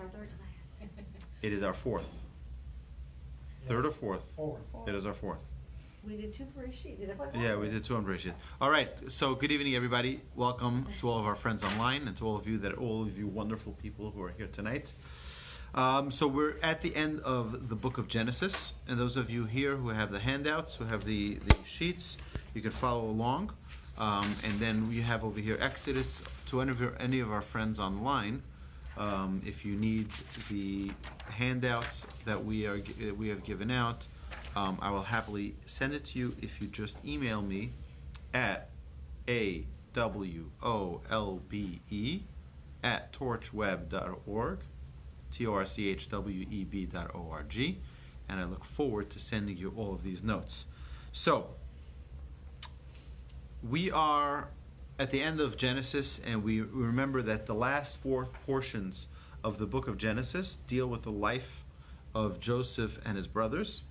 our third class. It is our fourth. Third or fourth? Fourth. It is our fourth. We did 2 Bereshit. Did I Yeah, we did 2 on Bereshit. All right, so good evening, everybody. Welcome to all of our friends online and to all of you wonderful people who are here tonight. So we're at the end of the book of Genesis, and those of you here who have the handouts, who have the sheets, you can follow along. And then we have over here Exodus. To any of our friends online, if you need the handouts that we have given out, I will happily send it to you if you just email me at awolbe@torchweb.org, torchweb.org, and I look forward to sending you all of these notes. So, we are at the end of Genesis, and we remember that the last 4 portions of the book of Genesis deal with the life of Joseph and his brothers.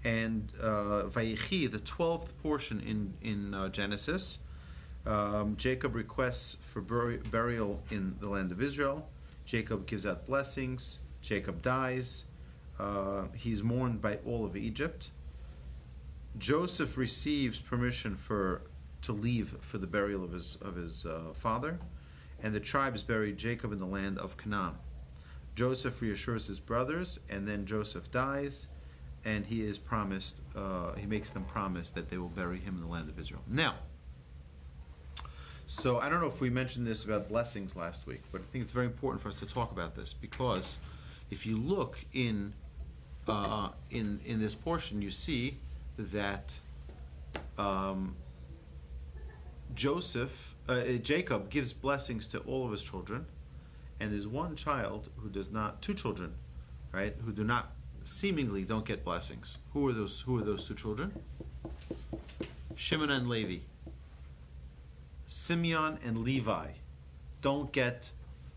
And Vayechi, the 12th portion in Genesis, Jacob requests for burial in the land of Israel. Jacob gives out blessings. Jacob dies. He's mourned by all of Egypt. Joseph receives permission to leave for the burial of his father, and the tribes bury Jacob in the land of Canaan. Joseph reassures his brothers, and then Joseph dies, and he makes them promise that they will bury him in the land of Israel. Now, so I don't know if we mentioned this about blessings last week, but I think it's very important for us to talk about this, because if you look in this portion, you see that Jacob gives blessings to all of his children, and there's one child who does not, 2 children, right, who seemingly don't get blessings. Who are those 2 children? Shimon and Levi. Simeon and Levi don't get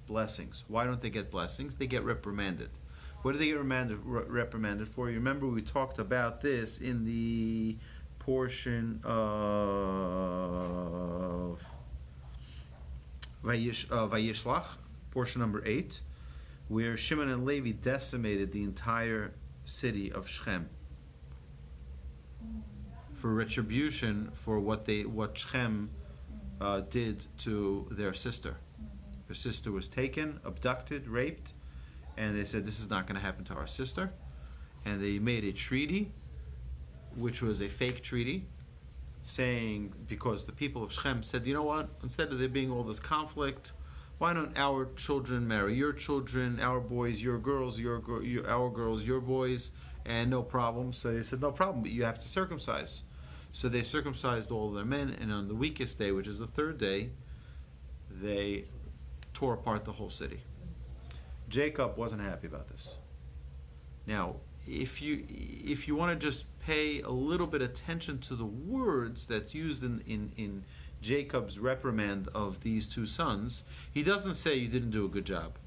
blessings. Why don't they get blessings? They get reprimanded. What do they get reprimanded for? You remember we talked about this in the portion of Vayishlach, portion number 8, where Shimon and Levi decimated the entire city of Shechem for retribution for what Shechem did to their sister. Their sister was taken, abducted, raped, and they said, this is not going to happen to our sister. And they made a treaty, which was a fake treaty, saying, because the people of Shechem said, you know what, instead of there being all this conflict, why don't our children marry your children, our boys, your girls, our girls, your boys, and no problem. So they said, no problem, but you have to circumcise. So they circumcised all of their men, and on the weakest day, which is the 3rd day, they tore apart the whole city. Jacob wasn't happy about this. Now, if you want to just pay a little bit attention to the words that's used in Jacob's reprimand of these 2 sons, he doesn't say you didn't do a good job.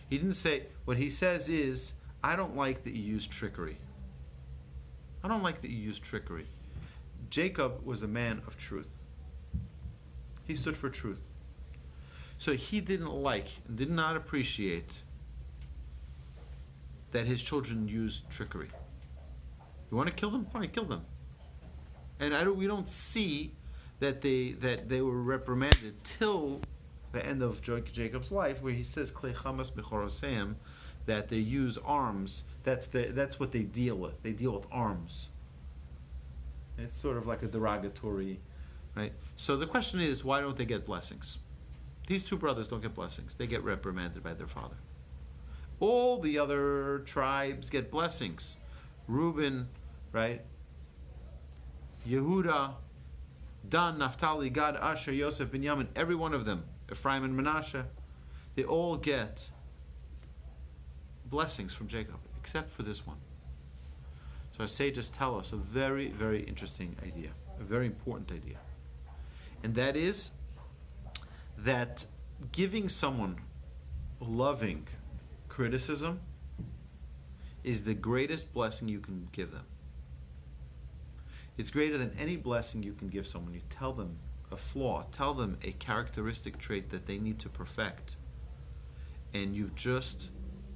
He didn't say, what he says is, I don't like that you use trickery. I don't like that you use trickery. Jacob was a man of truth. He stood for truth. So he did not appreciate that his children used trickery. You want to kill them? Fine, kill them. And we don't see that they were reprimanded till the end of Jacob's life, where he says Klei Chamas B'choroseim, that they use arms. That's what they deal with. They deal with arms. And it's sort of like a derogatory, right? So the question is, why don't they get blessings? These 2 brothers don't get blessings. They get reprimanded by their father. All the other tribes get blessings. Reuben, right? Yehuda, Dan, Naphtali, Gad, Asher, Yosef, Binyamin, every one of them, Ephraim and Manasseh, they all get blessings from Jacob, except for this one. So our sages tell us a very, very interesting idea, a very important idea. And that is that giving someone loving criticism is the greatest blessing you can give them. It's greater than any blessing you can give someone. You tell them a flaw, tell them a characteristic trait that they need to perfect, and you've just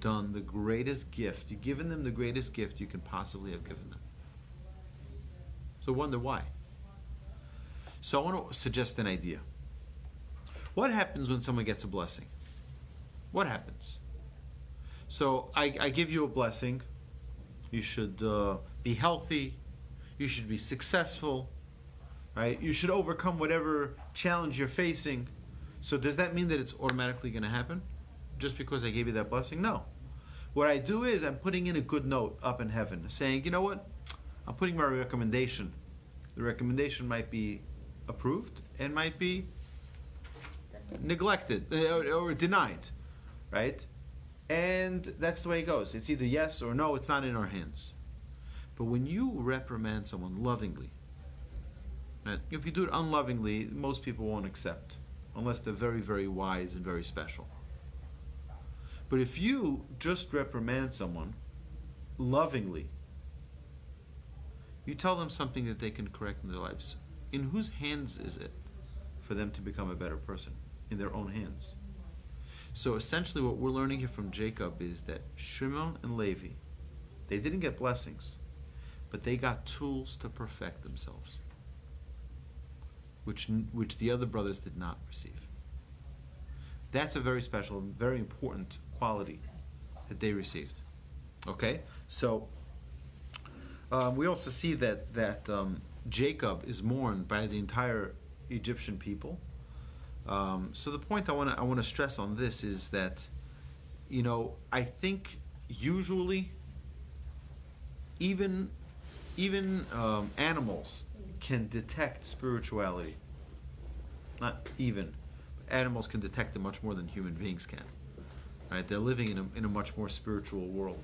done the greatest gift. You've given them the greatest gift you can possibly have given them. So wonder why. So I want to suggest an idea. What happens when someone gets a blessing? What happens? So I give you a blessing. You should be healthy. You should be successful. Right? You should overcome whatever challenge you're facing. So does that mean that it's automatically going to happen? Just because I gave you that blessing? No. What I do is I'm putting in a good note up in heaven, saying, you know what? I'm putting my recommendation. The recommendation might be approved and might be neglected or denied, right? And that's the way it goes. It's either yes or no. It's not in our hands. But when you reprimand someone lovingly, right, if you do it unlovingly, most people won't accept, unless they're very, very wise and very special. But if you just reprimand someone lovingly, you tell them something that they can correct in their lives. In whose hands is it for them to become a better person? In their own hands. So essentially what we're learning here from Jacob is that Shimon and Levi, they didn't get blessings, but they got tools to perfect themselves, which the other brothers did not receive. That's a very special, very important quality that they received. Okay? So we also see that Jacob is mourned by the entire Egyptian people. So the point I want to stress on this is that, I think usually even animals can detect spirituality. Not even. Animals can detect it much more than human beings can. Right? They're living in a much more spiritual world.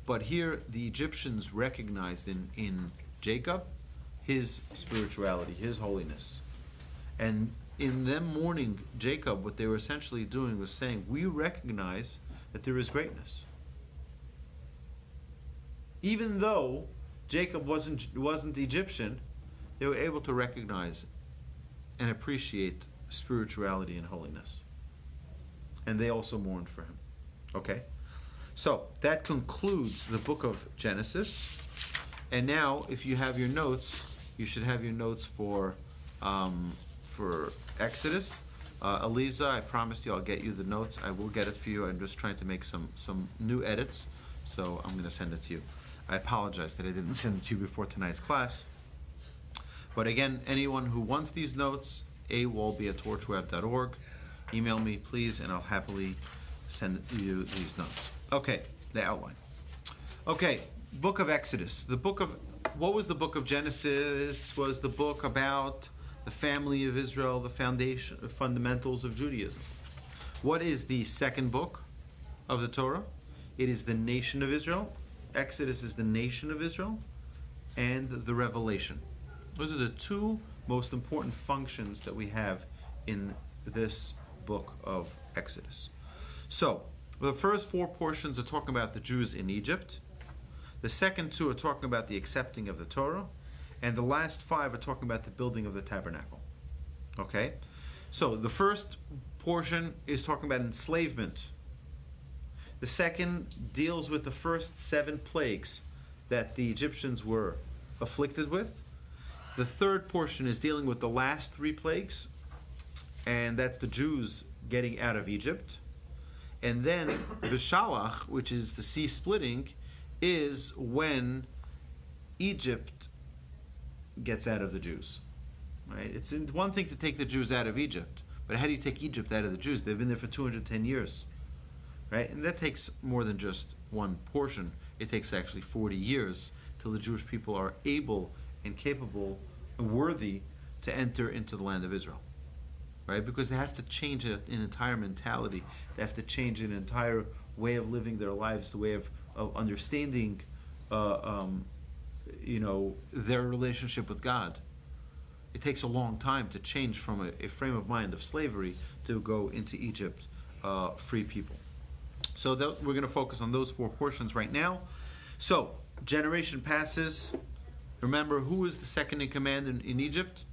But here the Egyptians recognized in Jacob his spirituality, his holiness. And in them mourning Jacob, what they were essentially doing was saying, we recognize that there is greatness. Even though Jacob wasn't Egyptian, they were able to recognize and appreciate spirituality and holiness. And they also mourned for him. Okay? So, that concludes the book of Genesis. And now, if you have your notes, you should have your notes for Exodus. Eliza, I promised you I'll get you the notes. I will get it for you. I'm just trying to make some new edits, so I'm going to send it to you. I apologize that I didn't send it to you before tonight's class. But again, anyone who wants these notes, Wolbe@torchweb.org. Email me, please, and I'll happily send you these notes. Okay, the outline. Okay, book of Exodus. What was the book of Genesis? Was the book about the family of Israel, the fundamentals of Judaism. What is the second book of the Torah? It is the nation of Israel. Exodus is the nation of Israel, and the revelation. Those are the two most important functions that we have in this book of Exodus. So, the first four portions are talking about the Jews in Egypt. The second two are talking about the accepting of the Torah. And the last five are talking about the building of the tabernacle. Okay? So, the first portion is talking about enslavement. The second deals with the first 7 plagues that the Egyptians were afflicted with. The third portion is dealing with the last 3 plagues, and that's the Jews getting out of Egypt. And then the Shalach, which is the sea splitting, is when Egypt gets out of the Jews. Right? It's one thing to take the Jews out of Egypt, but how do you take Egypt out of the Jews? They've been there for 210 years. Right? And that takes more than just one portion. It takes actually 40 years till the Jewish people are able and capable and worthy to enter into the land of Israel. Right? Because they have to change an entire mentality. They have to change an entire way of living their lives, the way of understanding their relationship with God. It takes a long time to change from a frame of mind of slavery to go into Egypt free people. So we're going to focus on those 4 portions right now. So, generation passes. Remember, who is the second in command in Egypt?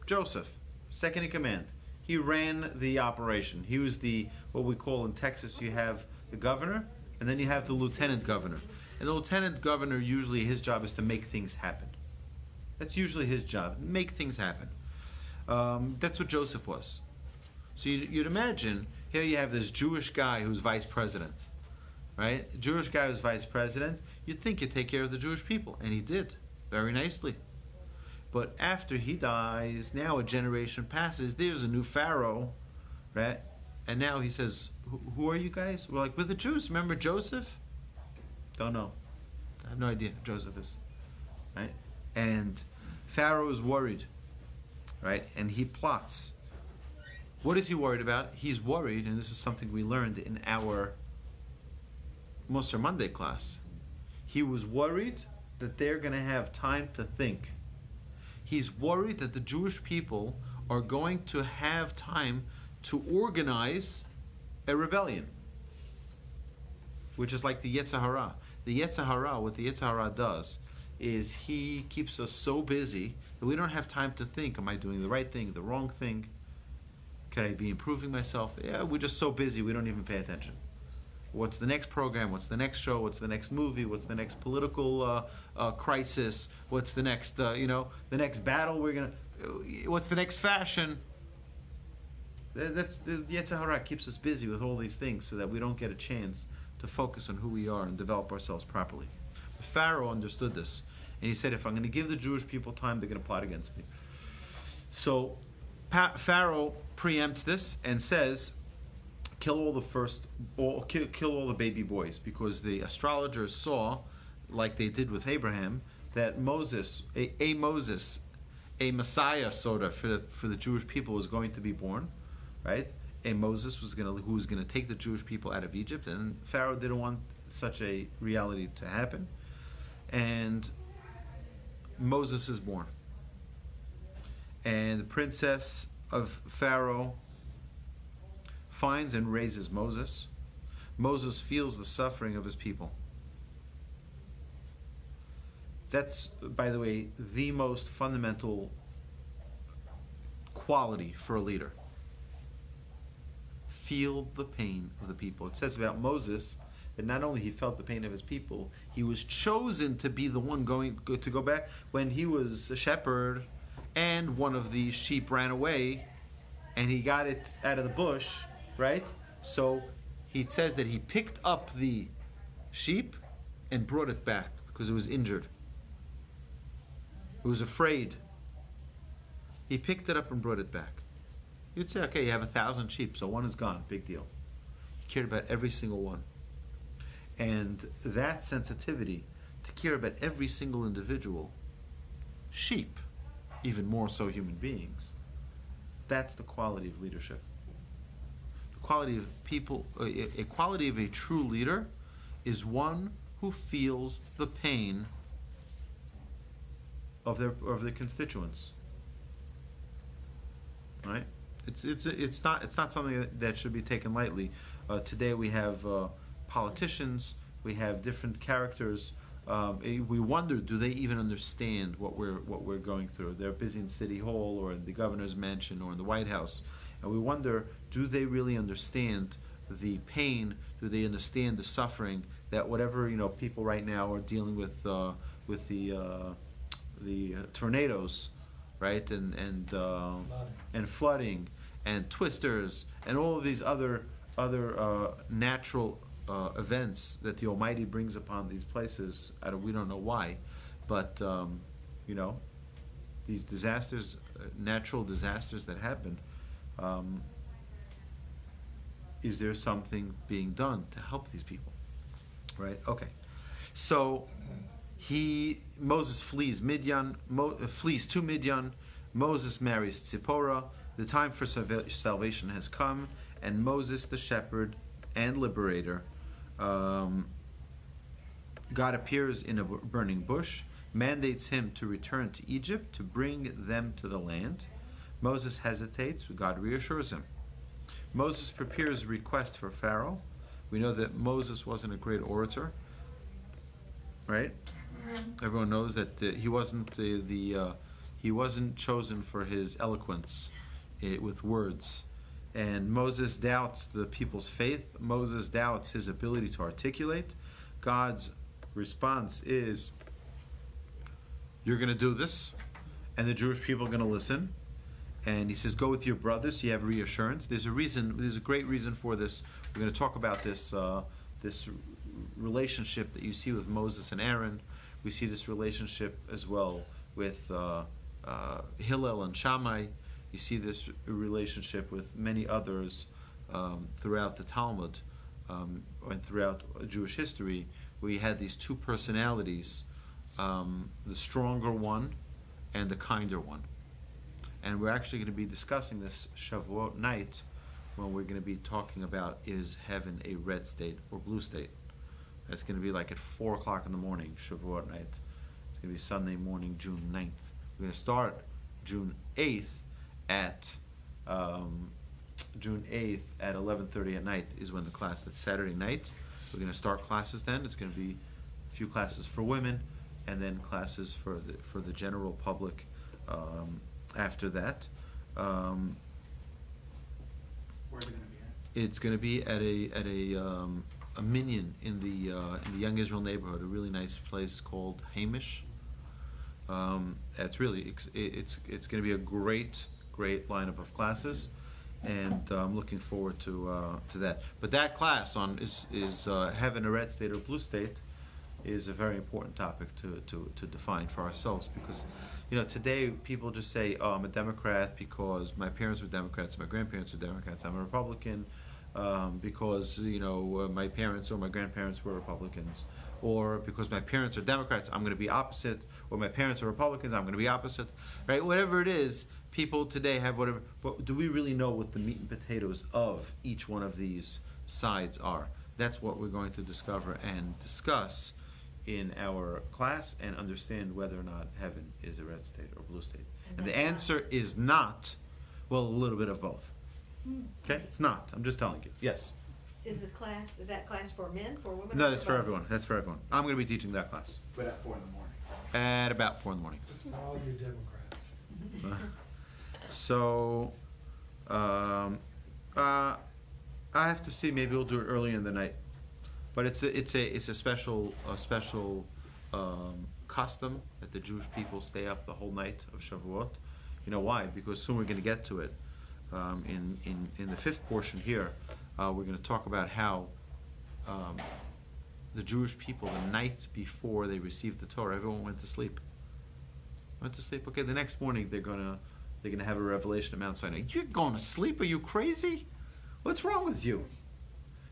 Joseph, second in command. He ran the operation. He was what we call in Texas, you have the governor, and then you have the lieutenant governor. And the lieutenant governor, usually his job is to make things happen. That's usually his job, make things happen. That's what Joseph was. So you'd imagine, here you have this Jewish guy who's vice president, right? Jewish guy who's vice president, you'd think he'd take care of the Jewish people, and he did, very nicely. But after he dies, now a generation passes, there's a new Pharaoh, right? And now he says, who are you guys? We're like, we're the Jews. Remember Joseph? Don't know. I have no idea who Joseph is, right? And Pharaoh is worried, right? And he plots. What is he worried about? He's worried, and this is something we learned in our Mussar Monday class. He was worried that they're going to have time to think. He's worried that the Jewish people are going to have time to organize a rebellion, which is like the Yetzer Hara. The Yetzer Hara, what the Yetzer Hara does is he keeps us so busy that we don't have time to think, am I doing the right thing, the wrong thing? Can I be improving myself? Yeah, we're just so busy we don't even pay attention. What's the next program? What's the next show? What's the next movie? What's the next political crisis? What's the next, the next battle what's the next fashion? That's the Yetzer Hara keeps us busy with all these things so that we don't get a chance to focus on who we are and develop ourselves properly. But Pharaoh understood this, and he said, if I'm going to give the Jewish people time, they're going to plot against me. So Pharaoh preempts this and says, kill all the baby boys, because the astrologers saw, like they did with Abraham, that Moses, a Messiah sort of for the Jewish people was going to be born, right? A Moses who was going to take the Jewish people out of Egypt, and Pharaoh didn't want such a reality to happen, and Moses is born, and the princess of Pharaoh finds and raises Moses. Moses feels the suffering of his people. That's, by the way, the most fundamental quality for a leader. Feel the pain of the people. It says about Moses that not only he felt the pain of his people, he was chosen to be the one to go back when he was a shepherd and one of the sheep ran away and he got it out of the bush, right? So he says that he picked up the sheep and brought it back because it was injured. It was afraid. He picked it up and brought it back. You'd say, okay, you have 1,000 sheep, so one is gone, big deal. He cared about every single one. And that sensitivity to care about every single individual, sheep, even more so human beings, that's the quality of leadership. The quality of people, a quality of a true leader is one who feels the pain of their constituents. Right? It's not something that should be taken lightly. Today we have politicians, we have different characters. We wonder, do they even understand what we're going through? They're busy in City Hall or in the governor's mansion or in the White House, and we wonder, do they really understand the pain? Do they understand the suffering that whatever people right now are dealing with the tornadoes, right, and flooding and twisters and all of these other natural events that the Almighty brings upon these places. We don't know why, but these disasters, natural disasters that happen. Is there something being done to help these people? Right. Okay. So Moses flees Midian, flees to Midian. Moses marries Tzipporah. The time for salvation has come, and Moses, the shepherd and liberator, God appears in a burning bush, mandates him to return to Egypt to bring them to the land. Moses hesitates, but God reassures him. Moses prepares a request for Pharaoh. We know that Moses wasn't a great orator, right? Everyone knows that he wasn't he wasn't chosen for his eloquence. with words. And Moses doubts the people's faith. Moses doubts his ability to articulate. God's response is, you're going to do this, and the Jewish people are going to listen. And he says, go with your brothers, you have reassurance. There's a great reason for this. We're going to talk about this relationship that you see with Moses and Aaron. We see this relationship as well with Hillel and Shammai. You see this relationship with many others throughout the Talmud and throughout Jewish history. We had these two personalities, the stronger one and the kinder one. And we're actually going to be discussing this Shavuot night when we're going to be talking about, is heaven a red state or blue state? That's going to be like at 4 o'clock in the morning, Shavuot night. It's going to be Sunday morning, June 9th. We're going to start June 8th at 11:30 at night is when the class. That's Saturday night. We're going to start classes then. It's going to be a few classes for women, and then classes for the general public after that. Where's it going to be at? It's going to be at a minyan in the Young Israel neighborhood, a really nice place called Hamish. It's going to be a great lineup of classes, and I'm looking forward to that. But that class on is heaven a red state or blue state is a very important topic to define for ourselves, because today people just say, oh, I'm a Democrat because my parents were Democrats, my grandparents were Democrats. I'm a Republican because my parents or my grandparents were Republicans, or because my parents are Democrats, I'm going to be opposite, or my parents are Republicans, I'm going to be opposite, right? Whatever it is, people today have whatever, but do we really know what the meat and potatoes of each one of these sides are? That's what we're going to discover and discuss in our class, and understand whether or not heaven is a red state or blue state. And the answer is not, well, a little bit of both. Okay? It's not. I'm just telling you. Yes? Is that class for men, for women? No, that's for everyone. That's for everyone. I'm going to be teaching that class. But at 4 in the morning. At about 4 in the morning. It's for all you Democrats. So, I have to see. Maybe we'll do it early in the night. But it's a special custom that the Jewish people stay up the whole night of Shavuot. You know why? Because soon we're going to get to it. In the fifth portion here, we're going to talk about how the Jewish people, the night before they received the Torah, everyone went to sleep. Okay, the next morning they're gonna have a revelation at Mount Sinai. You're going to sleep? Are you crazy? What's wrong with you?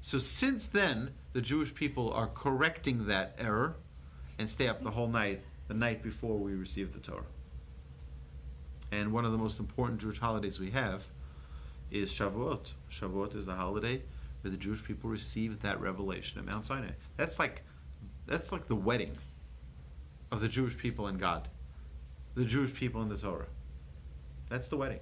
So since then, the Jewish people are correcting that error and stay up the whole night, the night before we receive the Torah. And one of the most important Jewish holidays we have is Shavuot. Shavuot is the holiday where the Jewish people receive that revelation at Mount Sinai. That's like the wedding of the Jewish people and God, the Jewish people and the Torah. That's the wedding.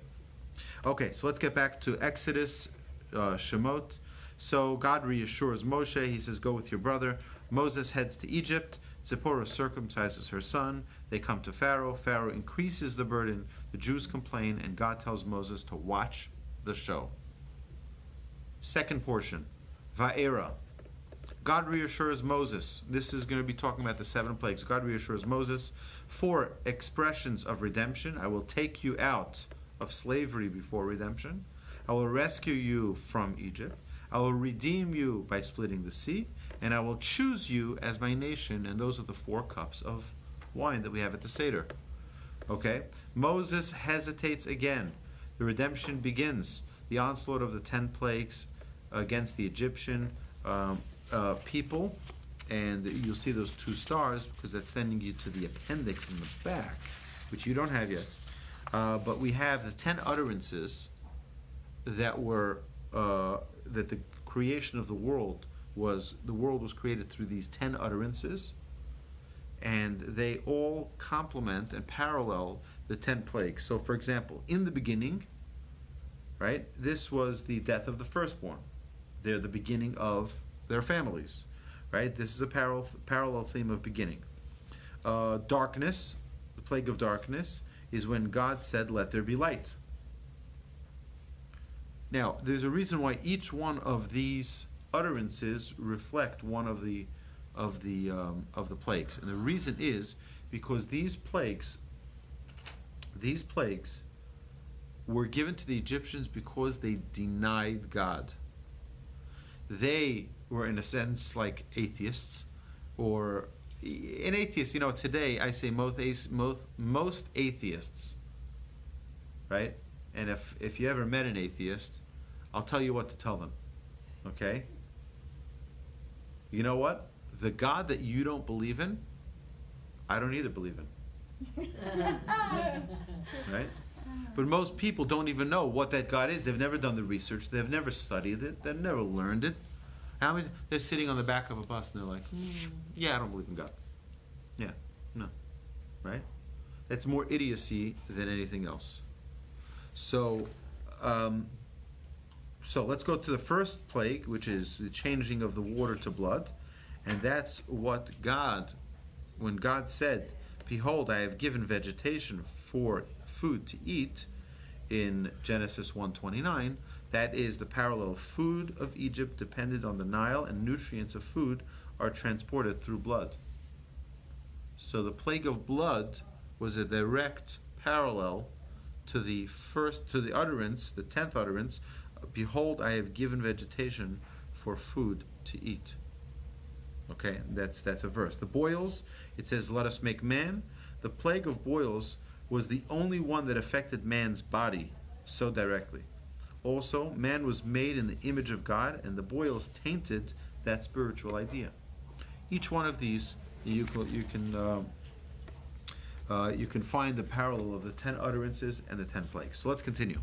Okay, so let's get back to Exodus, Shemot. So God reassures Moshe. He says, go with your brother. Moses heads to Egypt. Zipporah circumcises her son. They come to Pharaoh. Pharaoh increases the burden. The Jews complain, and God tells Moses to watch the show. Second portion, Va'era. God reassures Moses. This is going to be talking about the 7 plagues. God reassures Moses. 4 expressions of redemption. I will take you out of slavery before redemption. I will rescue you from Egypt. I will redeem you by splitting the sea, and I will choose you as my nation. And those are the 4 cups of wine that we have at the Seder. Okay? Moses hesitates again. The redemption begins. The onslaught of the 10 plagues against the Egyptian people. And you'll see those 2 stars because that's sending you to the appendix in the back, which you don't have yet. But we have the 10 utterances that were that the creation of the world was created through these 10 utterances, and they all complement and parallel the 10 plagues. So for example, in the beginning, right, this was the death of the firstborn. They're the beginning of their families, right? This is a parallel theme of beginning. Darkness, the plague of darkness, is when God said, let there be light. Now, there's a reason why each one of these utterances reflect one of the plagues, and the reason is because these plagues were given to the Egyptians because they denied God. They were, in a sense, like atheists, or an atheist. Today I say most atheists, right? And if you ever met an atheist, I'll tell you what to tell them. Okay? You know what? The God that you don't believe in, I don't either believe in. Right? But most people don't even know what that God is. They've never done the research. They've never studied it. They've never learned it. They're sitting on the back of a bus and they're like, yeah, I don't believe in God. Yeah, no. Right? That's more idiocy than anything else. So let's go to the first plague, which is the changing of the water to blood. And that's what when God said, behold, I have given vegetation for food to eat, in Genesis 1:29, that is the parallel. Food of Egypt depended on the Nile, and nutrients of food are transported through blood. So the plague of blood was a direct parallel to the utterance, the 10th utterance, behold, I have given vegetation for food to eat. Okay, that's a verse. The boils, it says, let us make man. The plague of boils was the only one that affected man's body so directly. Also, man was made in the image of God, and the boils tainted that spiritual idea. Each one of these, you can find the parallel of the 10 utterances and the 10 plagues. So let's continue.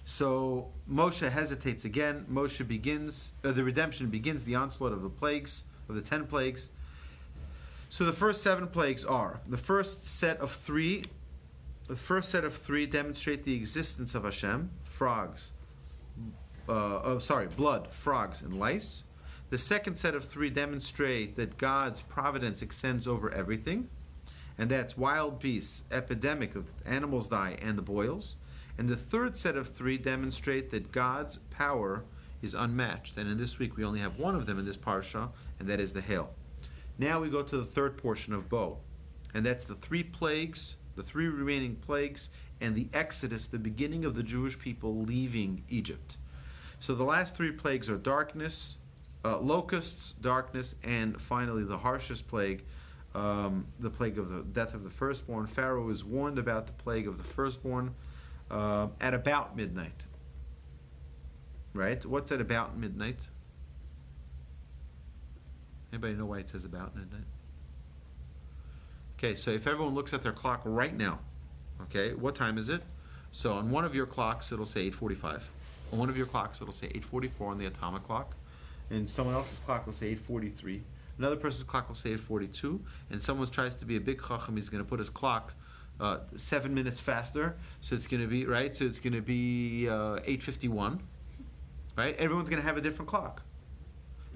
So Moshe hesitates again. Moshe begins, the redemption begins the onslaught of the plagues, of the 10 plagues. So the first 7 plagues are, the first set of three demonstrate the existence of Hashem, blood, frogs, and lice. The second set of 3 demonstrate that God's providence extends over everything, and that's wild beasts, epidemic of animals die, and the boils. And the third set of 3 demonstrate that God's power is unmatched. And in this week we only have one of them in this parsha, and that is the hail. Now we go to the third portion of Bo, and that's the 3 plagues, the 3 remaining plagues, and the Exodus, the beginning of the Jewish people leaving Egypt. So the last 3 plagues are darkness, locusts, darkness, and finally the harshest plague, the plague of the death of the firstborn. Pharaoh is warned about the plague of the firstborn at about midnight. Right? What's at about midnight? Anybody know why it says about midnight? Okay, so if everyone looks at their clock right now, okay, what time is it? So on one of your clocks it'll say 8:45. On one of your clocks it'll say 8:44 on the atomic clock, and someone else's clock will say 8:43. Another person's clock will say 8:42, and someone tries to be a big chacham, he's going to put his clock 7 minutes faster, so it's going to be, right, so it's going to be 8:51, right? Everyone's going to have a different clock.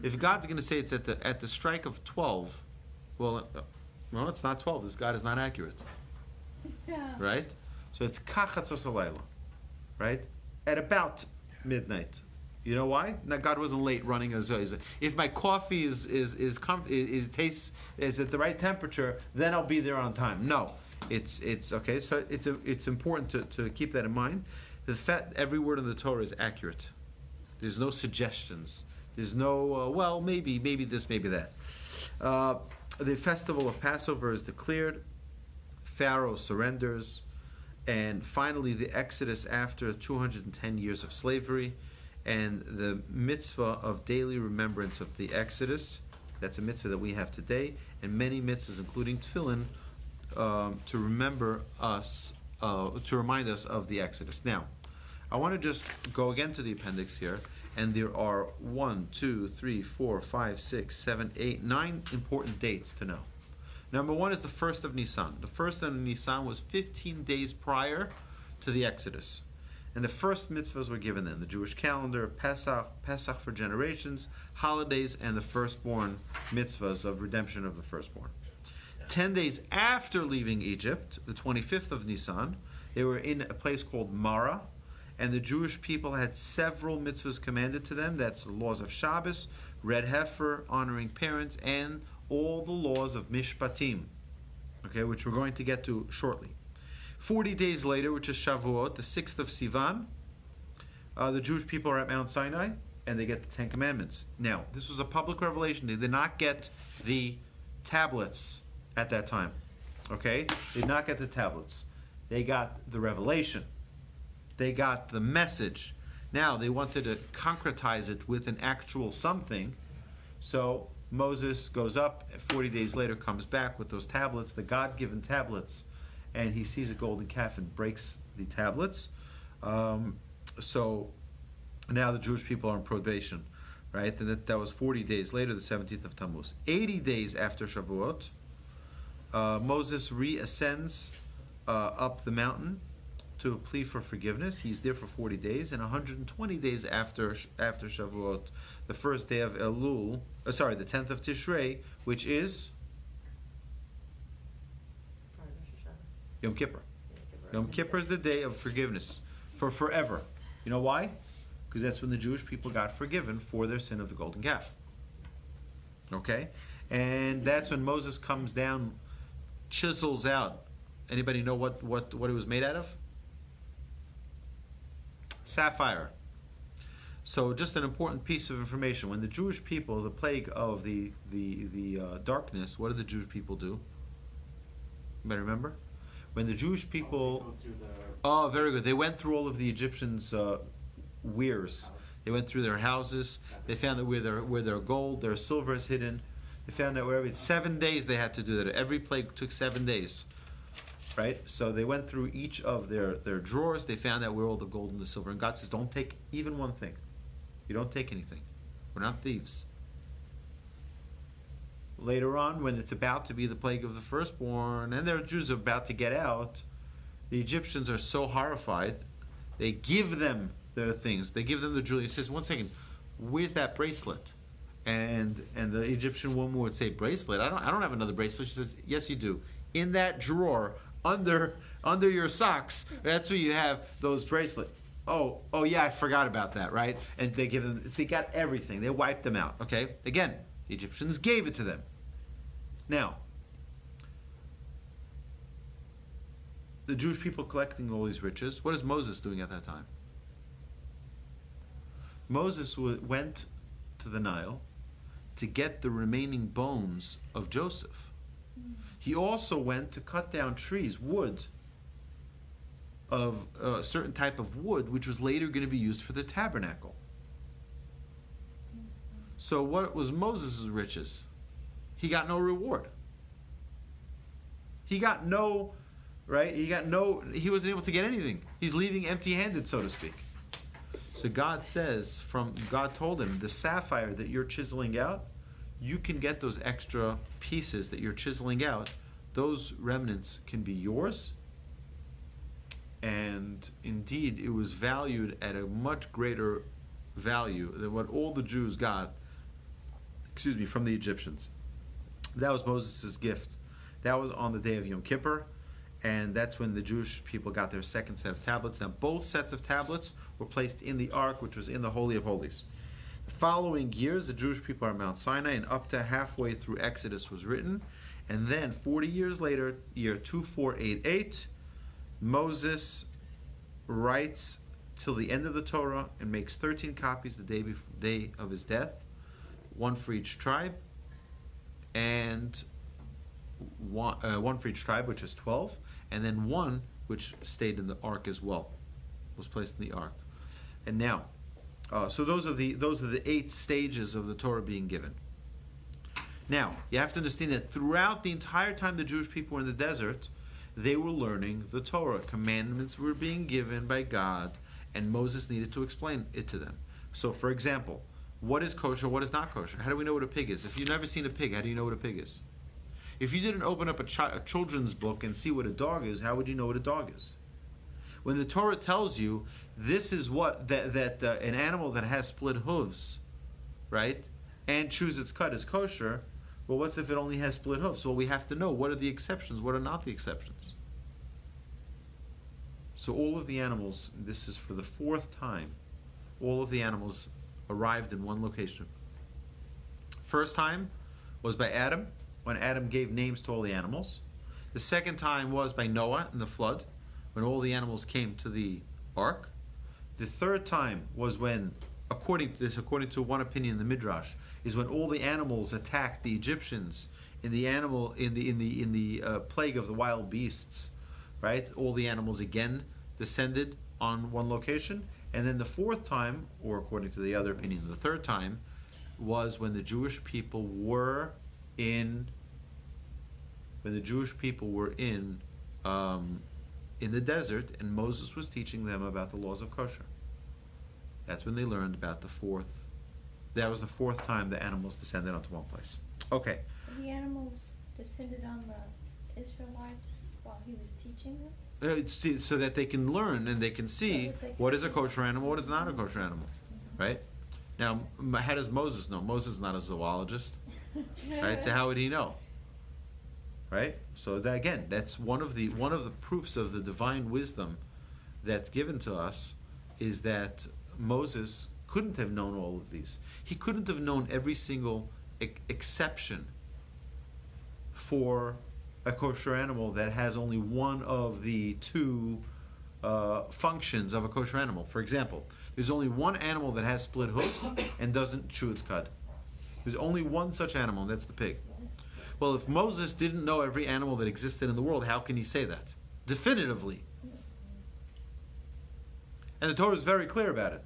If God's going to say it's at the strike of 12, well, it's not 12. This God is not accurate. Yeah. Right? So it's kachatzos halayla, right? At about midnight. You know why? Now God wasn't late running as if my coffee is tastes is at the right temperature, then I'll be there on time. No, it's okay. So it's important to keep that in mind. The fact every word in the Torah is accurate. There's no suggestions. There's no well, maybe this, maybe that. The festival of Passover is declared. Pharaoh surrenders, and finally the Exodus after 210 years of slavery, and the mitzvah of daily remembrance of the Exodus. That's a mitzvah that we have today, and many mitzvahs, including tefillin, to remember us, to remind us of the Exodus. Now, I want to just go again to the appendix here, and there are 1, 2, 3, 4, 5, 6, 7, 8, 9 important dates to know. Number 1 is the 1st of Nisan. The 1st of Nisan was 15 days prior to the Exodus. And the first mitzvahs were given then. The Jewish calendar, Pesach for generations, holidays, and the firstborn mitzvahs of redemption of the firstborn. 10 days after leaving Egypt, the 25th of Nisan, they were in a place called Mara, and the Jewish people had several mitzvahs commanded to them. That's the laws of Shabbos, red heifer, honoring parents, and all the laws of Mishpatim, okay, which we're going to get to shortly. 40 days later, which is Shavuot, the 6th of Sivan, the Jewish people are at Mount Sinai, and they get the Ten Commandments. Now, this was a public revelation. They did not get the tablets at that time, okay? They did not get the tablets. They got the revelation. They got the message. Now, they wanted to concretize it with an actual something, so Moses goes up, 40 days later comes back with those tablets, the God-given tablets, and he sees a golden calf and breaks the tablets. So now the Jewish people are on probation, right? And that was 40 days later, the 17th of Tammuz. 80 days after Shavuot, Moses reascends up the mountain to plead for forgiveness. He's there for 40 days, and 120 days after Shavuot, the first day of Elul, the 10th of Tishrei, which is Yom Kippur. Yom Kippur is the day of forgiveness for forever. You know why? Because that's when the Jewish people got forgiven for their sin of the golden calf. Okay? And that's when Moses comes down, chisels out. Anybody know what it was made out of? Sapphire. So just an important piece of information. When the Jewish people, the plague of the darkness, what did the Jewish people do? Anybody remember? When the Jewish people... Oh, very good. They went through all of the Egyptians' weirs. They went through their houses. They found that where their gold, their silver is hidden. They found that wherever... 7 days they had to do that. Every plague took 7 days. Right? So they went through each of their drawers. They found out where all the gold and the silver. And God says, don't take even one thing. You don't take anything. We're not thieves. Later on, when it's about to be the plague of the firstborn, and their Jews are about to get out, the Egyptians are so horrified, they give them their things. They give them the jewelry. He says, one second, where's that bracelet? And the Egyptian woman would say, bracelet? I don't have another bracelet. She says, yes, you do. In that drawer, under your socks, that's where you have those bracelets. Oh yeah, I forgot about that, right? And they got everything. They wiped them out, okay? Again, the Egyptians gave it to them. Now, the Jewish people collecting all these riches, what is Moses doing at that time? Moses went to the Nile to get the remaining bones of Joseph. He also went to cut down trees, wood, of a certain type of wood, which was later going to be used for the tabernacle. So what was Moses' riches? He got no reward. He got no, right? He wasn't able to get anything. He's leaving empty-handed, so to speak. So God told him, the sapphire that you're chiseling out, you can get those extra pieces that you're chiseling out. Those remnants can be yours. And indeed, it was valued at a much greater value than what all the Jews got, from the Egyptians. That was Moses' gift. That was on the day of Yom Kippur, and that's when the Jewish people got their second set of tablets. Now, both sets of tablets were placed in the Ark, which was in the Holy of Holies. The following years, the Jewish people are at Mount Sinai, and up to halfway through Exodus was written. And then, 40 years later, year 2488, Moses writes till the end of the Torah and makes 13 copies the day of his death, one for each tribe, and one for each tribe, which is 12, and then one which stayed in the ark as well, was placed in the ark. And now, so those are the 8 stages of the Torah being given. Now, you have to understand that throughout the entire time the Jewish people were in the desert, they were learning the Torah. Commandments were being given by God, and Moses needed to explain it to them. So, for example, what is kosher, what is not kosher? How do we know what a pig is? If you've never seen a pig, how do you know what a pig is? If you didn't open up a children's book and see what a dog is, how would you know what a dog is? When the Torah tells you this is what an animal that has split hooves, right, and chews its cud is kosher, well, what's if it only has split hooves? Well, we have to know what are the exceptions, what are not the exceptions. So all of the animals, this is for the fourth time, all of the animals arrived in one location. First time was by Adam, when Adam gave names to all the animals. The second time was by Noah in the flood, when all the animals came to the ark. The third time was when, according to one opinion in the Midrash, is when all the animals attacked the Egyptians in the plague of the wild beasts, right? All the animals again descended on one location. And then the fourth time, or according to the other opinion, the third time, was when the Jewish people were in the desert, and Moses was teaching them about the laws of kosher. That's when they learned about that was the fourth time the animals descended onto one place. Okay. So the animals descended on the Israelites while he was teaching them? So that they can learn and they can see what is a kosher animal, what is not a kosher animal, right? Now, how does Moses know? Moses is not a zoologist, right? So how would he know, right? So that, again, that's one of the proofs of the divine wisdom that's given to us, is that Moses couldn't have known all of these. He couldn't have known every single exception for a kosher animal that has only one of the two functions of a kosher animal. For example, there's only one animal that has split hoofs and doesn't chew its cud. There's only one such animal, and that's the pig. Well, if Moses didn't know every animal that existed in the world, how can he say that? Definitively. And the Torah is very clear about it.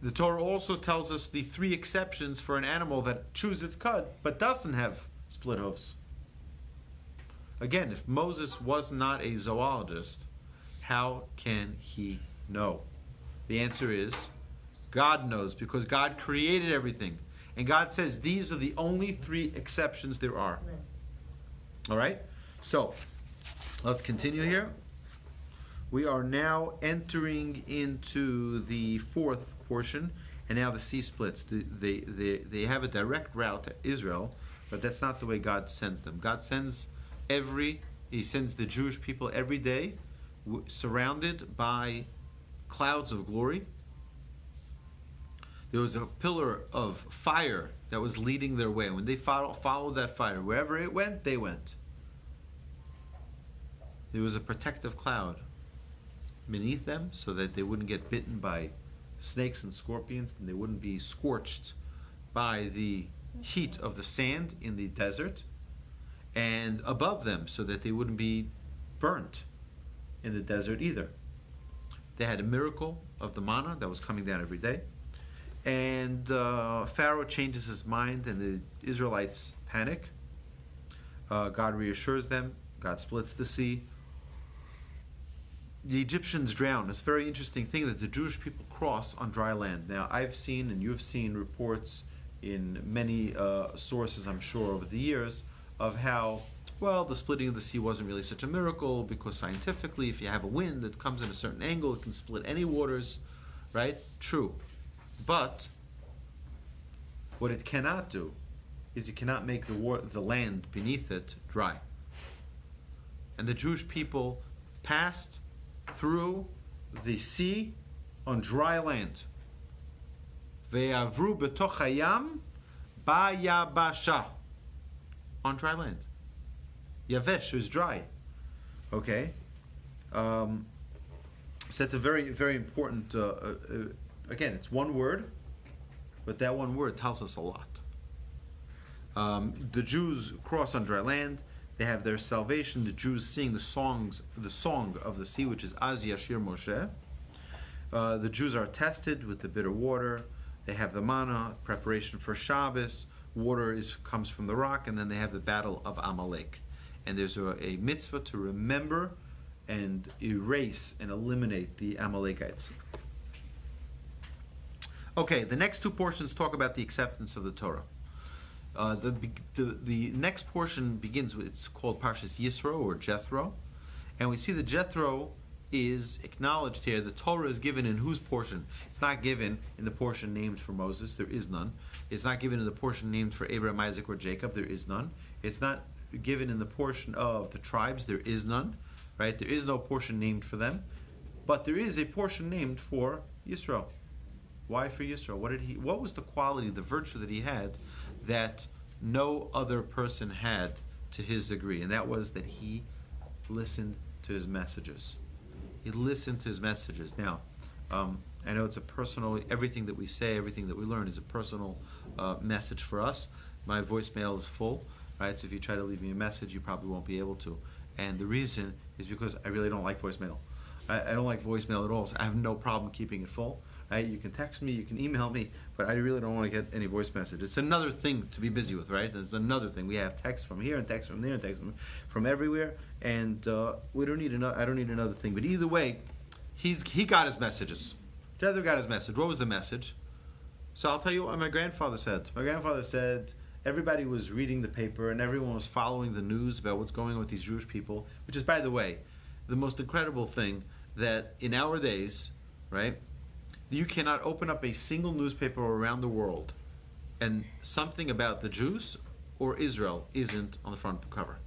The Torah also tells us the three exceptions for an animal that chews its cud but doesn't have split hoofs. Again, if Moses was not a zoologist, how can he know? The answer is God knows, because God created everything. And God says these are the only three exceptions there are. All right? So, let's continue here. We are now entering into the fourth portion, and now the sea splits. They have a direct route to Israel, but that's not the way God sends them. God sends He sends the Jewish people every day, surrounded by clouds of glory. There was a pillar of fire that was leading their way. When they followed that fire, wherever it went, they went. There was a protective cloud beneath them so that they wouldn't get bitten by snakes and scorpions, and they wouldn't be scorched by the heat of the sand in the desert, and above them so that they wouldn't be burnt in the desert either. They had a miracle of the manna that was coming down every day. And Pharaoh changes his mind, and the Israelites panic. God reassures them. God splits the sea. The Egyptians drown. It's a very interesting thing that the Jewish people cross on dry land. Now, I've seen, and you've seen, reports in many sources, I'm sure, over the years, of how, well, the splitting of the sea wasn't really such a miracle, because scientifically, if you have a wind that comes in a certain angle, it can split any waters, right? True. But what it cannot do is it cannot make the land beneath it dry. And the Jewish people passed through the sea on dry land. Ve'avru betoch hayam ba'yabasha. On dry land. Yavesh is dry. Okay? So that's a very, very important... again, it's one word, but that one word tells us a lot. The Jews cross on dry land. They have their salvation. The Jews sing the song of the sea, which is Az Yashir Moshe. The Jews are tested with the bitter water. They have the manna, preparation for Shabbos. Water comes from the rock, and then they have the battle of Amalek. And there's a mitzvah to remember and erase and eliminate the Amalekites. Okay, the next two portions talk about the acceptance of the Torah. The next portion begins with, it's called Parshas Yisro, or Jethro, and we see that Jethro is acknowledged here. The Torah is given in whose portion? It's not given in the portion named for Moses. There is none. It's not given in the portion named for Abraham, Isaac, or Jacob. There is none. It's not given in the portion of the tribes. There is none. right? There is no portion named for them, but there is a portion named for Yisro. Why for Yisro? What was the quality, the virtue that he had that no other person had to his degree? And that was that he listened to his messages. He listened to his messages. Now, I know it's a personal, everything that we say, everything that we learn is a personal message for us. My voicemail is full, right? So if you try to leave me a message, you probably won't be able to. And the reason is because I really don't like voicemail. I don't like voicemail at all. So I have no problem keeping it full. Right? You can text me, you can email me, but I really don't want to get any voice message. It's another thing to be busy with, right? It's another thing. We have text from here and text from there and text from everywhere, and we don't need another. I don't need another thing. But either way, he got his messages. Jethro got his message. What was the message? So I'll tell you what my grandfather said. My grandfather said everybody was reading the paper and everyone was following the news about what's going on with these Jewish people, which is, by the way, the most incredible thing that in our days, right? You cannot open up a single newspaper around the world and something about the Jews or Israel isn't on the front cover.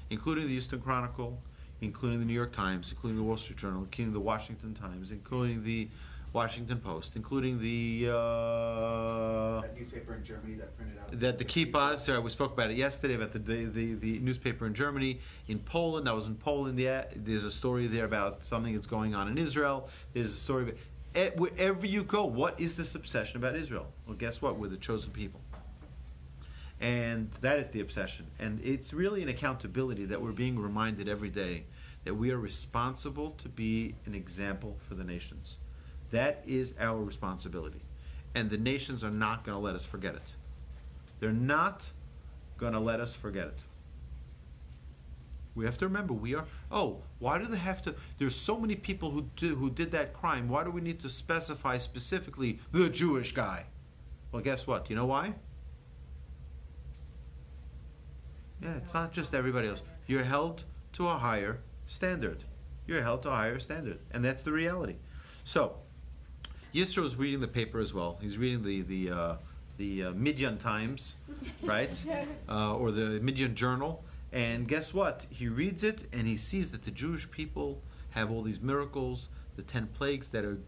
Including the Houston Chronicle, including the New York Times, including the Wall Street Journal, including the Washington Times, including the Washington Post, including the That newspaper in Germany that printed out. the Kippas. We spoke about it yesterday about the newspaper in Germany, in Poland. I was in Poland. Yeah, there's a story there about something that's going on in Israel. There's a story about wherever you go. What is this obsession about Israel? Well, guess what? We're the chosen people, and that is the obsession. And it's really an accountability that we're being reminded every day that we are responsible to be an example for the nations. That is our responsibility. And the nations are not going to let us forget it. They're not going to let us forget it. We have to remember why do they have to, there's so many people who did that crime. Why do we need to specify specifically the Jewish guy? Well, guess what? Do you know why? Yeah, it's not just everybody else. You're held to a higher standard. You're held to a higher standard. And that's the reality. So, Yisro is reading the paper as well. He's reading the Midian Times, right? Or the Midian Journal. And guess what? He reads it and he sees that the Jewish people have all these miracles, the 10 plagues that are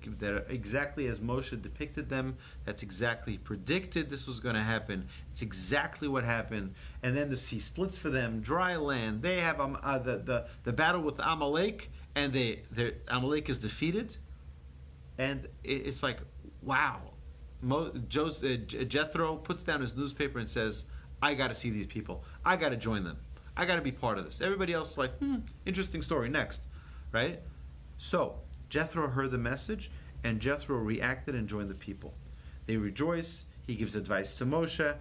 exactly as Moshe depicted them. That's exactly predicted this was going to happen. It's exactly what happened. And then the sea splits for them, dry land. They have the battle with Amalek, and Amalek is defeated. And it's like, wow. Jethro puts down his newspaper and says, I got to see these people. I got to join them. I got to be part of this. Everybody else is like, interesting story, next. Right? So, Jethro heard the message, and Jethro reacted and joined the people. They rejoice. He gives advice to Moshe.